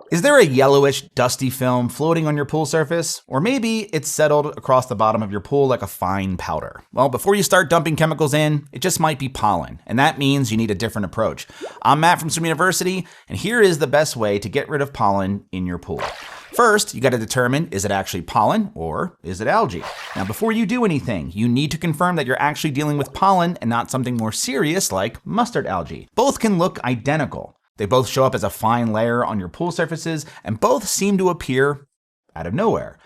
Is there a yellowish, dusty film floating on your pool surface? Or maybe it's settled across the bottom of your pool like a fine powder? Well, before you start dumping chemicals in, it just might be pollen, and that means you need a different approach. I'm Matt from Swim University, and here is the best way to get rid of pollen in your pool. First, you got to determine, is it actually pollen or is it algae? Now, before you do anything, you need to confirm that you're actually dealing with pollen and not something more serious like mustard algae. Both can look identical. They both show up as a fine layer on your pool surfaces, and both seem to appear out of nowhere.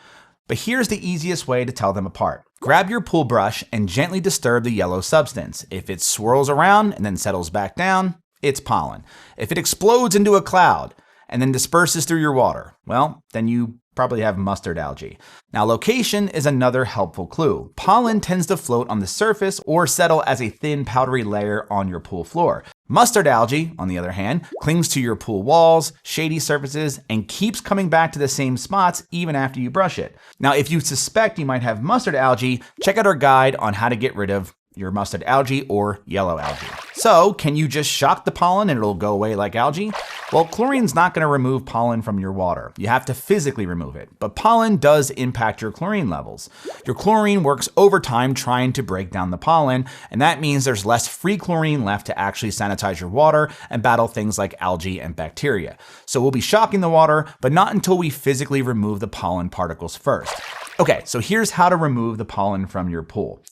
But here's the easiest way to tell them apart. Grab your pool brush and gently disturb the yellow substance. If it swirls around and then settles back down, it's pollen. If it explodes into a cloud and then disperses through your water, well, then you probably have mustard algae. Now, location is another helpful clue. Pollen tends to float on the surface or settle as a thin powdery layer on your pool floor. Mustard algae, on the other hand, clings to your pool walls, shady surfaces, and keeps coming back to the same spots even after you brush it. Now, if you suspect you might have mustard algae, check out our guide on how to get rid of your mustard algae or yellow algae. So, can you just shock the pollen and it'll go away like algae? Well, chlorine's not going to remove pollen from your water. You have to physically remove it, but pollen does impact your chlorine levels. Your chlorine works overtime trying to break down the pollen, and that means there's less free chlorine left to actually sanitize your water and battle things like algae and bacteria. So we'll be shocking the water, but not until we physically remove the pollen particles first. Okay, so here's how to remove the pollen from your pool.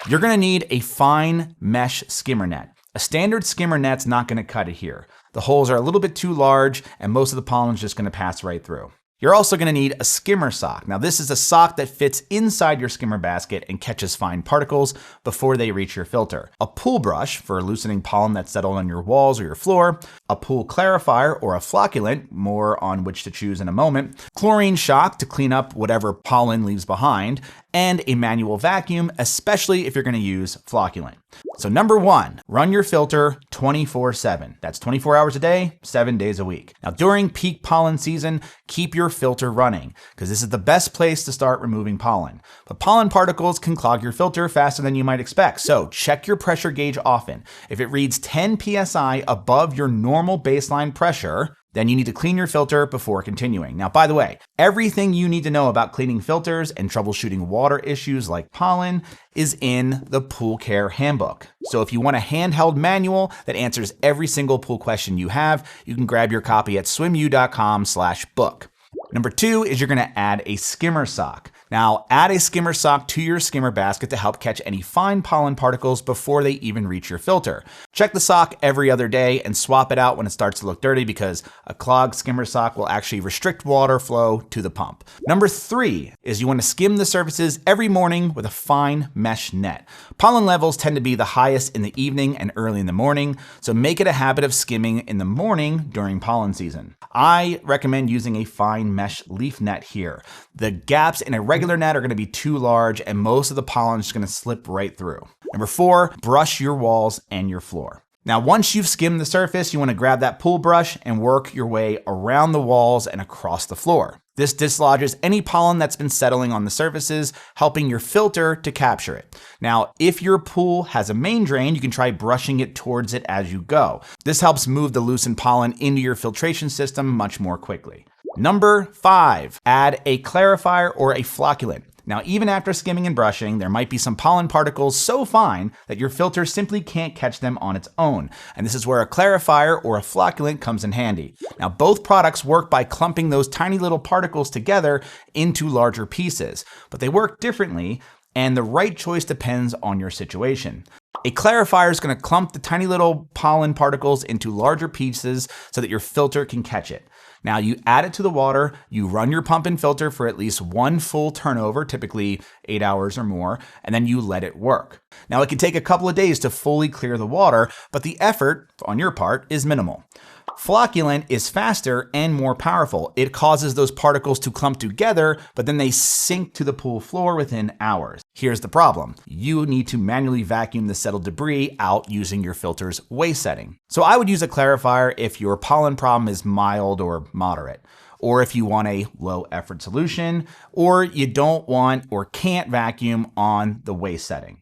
You're going to need a fine mesh skimmer net. A standard skimmer net's not going to cut it here. The holes are a little bit too large and most of the pollen is just going to pass right through. You're also going to need a skimmer sock. Now, this is a sock that fits inside your skimmer basket and catches fine particles before they reach your filter. A pool brush for loosening pollen that's settled on your walls or your floor. A pool clarifier or a flocculant, more on which to choose in a moment. Chlorine shock to clean up whatever pollen leaves behind. And a manual vacuum, especially if you're going to use flocculant. So number 1, run your filter 24/7. That's 24 hours a day, 7 days a week. Now during peak pollen season, keep your filter running because this is the best place to start removing pollen. But pollen particles can clog your filter faster than you might expect. So check your pressure gauge often. If it reads 10 psi above your normal baseline pressure, then you need to clean your filter before continuing. Now, by the way, everything you need to know about cleaning filters and troubleshooting water issues like pollen is in the Pool Care Handbook. So if you want a handheld manual that answers every single pool question you have, you can grab your copy at swimu.com/book. Number 2 is you're going to add a skimmer sock. Now, add a skimmer sock to your skimmer basket to help catch any fine pollen particles before they even reach your filter. Check the sock every other day and swap it out when it starts to look dirty because a clogged skimmer sock will actually restrict water flow to the pump. Number 3 is you want to skim the surfaces every morning with a fine mesh net. Pollen levels tend to be the highest in the evening and early in the morning, so make it a habit of skimming in the morning during pollen season. I recommend using a fine mesh leaf net here. The gaps in a regular net are going to be too large and most of the pollen is going to slip right through. Number 4, brush your walls and your floor. Now, once you've skimmed the surface, you want to grab that pool brush and work your way around the walls and across the floor. This dislodges any pollen that's been settling on the surfaces, helping your filter to capture it. Now, if your pool has a main drain, you can try brushing it towards it as you go. This helps move the loosened pollen into your filtration system much more quickly. Number 5, add a clarifier or a flocculant. Now, even after skimming and brushing, there might be some pollen particles so fine that your filter simply can't catch them on its own. And this is where a clarifier or a flocculant comes in handy. Now, both products work by clumping those tiny little particles together into larger pieces, but they work differently, and the right choice depends on your situation. A clarifier is going to clump the tiny little pollen particles into larger pieces so that your filter can catch it. Now you add it to the water, you run your pump and filter for at least one full turnover, typically 8 hours or more, and then you let it work. Now it can take a couple of days to fully clear the water, but the effort on your part is minimal. Flocculant is faster and more powerful. It causes those particles to clump together, but then they sink to the pool floor within hours. Here's the problem. You need to manually vacuum the settled debris out using your filter's waste setting. So I would use a clarifier if your pollen problem is mild or moderate, or if you want a low effort solution, or you don't want or can't vacuum on the waste setting.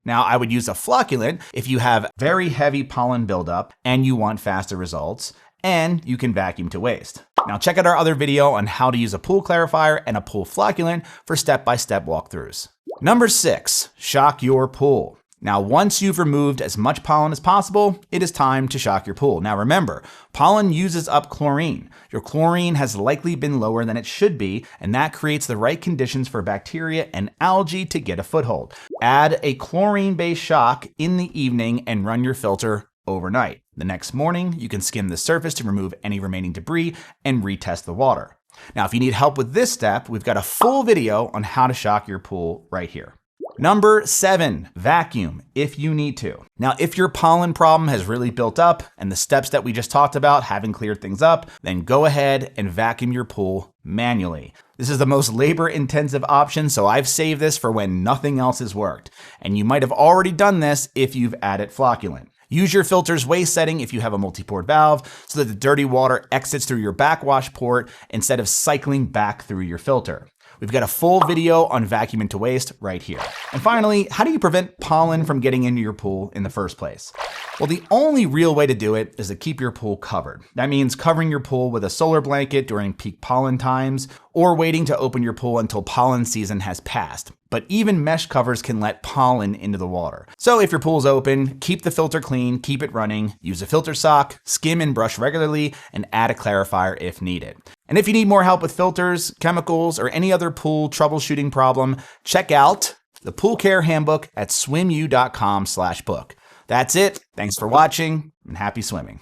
Now, I would use a flocculant if you have very heavy pollen buildup and you want faster results, and you can vacuum to waste. Now check out our other video on how to use a pool clarifier and a pool flocculant for step-by-step walkthroughs. Number 6, shock your pool. Now, once you've removed as much pollen as possible, it is time to shock your pool. Now remember, pollen uses up chlorine. Your chlorine has likely been lower than it should be, and that creates the right conditions for bacteria and algae to get a foothold. Add a chlorine-based shock in the evening and run your filter overnight. The next morning, you can skim the surface to remove any remaining debris and retest the water. Now, if you need help with this step, we've got a full video on how to shock your pool right here. Number 7, vacuum if you need to. Now, if your pollen problem has really built up and the steps that we just talked about haven't cleared things up, then go ahead and vacuum your pool manually. This is the most labor-intensive option, so I've saved this for when nothing else has worked. And you might have already done this if you've added flocculant. Use your filter's waste setting if you have a multi-port valve so that the dirty water exits through your backwash port instead of cycling back through your filter. We've got a full video on vacuuming to waste right here. And finally, how do you prevent pollen from getting into your pool in the first place? Well, the only real way to do it is to keep your pool covered. That means covering your pool with a solar blanket during peak pollen times, or waiting to open your pool until pollen season has passed. But even mesh covers can let pollen into the water. So if your pool's open, keep the filter clean, keep it running, use a filter sock, skim and brush regularly, and add a clarifier if needed. And if you need more help with filters, chemicals, or any other pool troubleshooting problem, check out the Pool Care Handbook at swimu.com/book. That's it. Thanks for watching and happy swimming.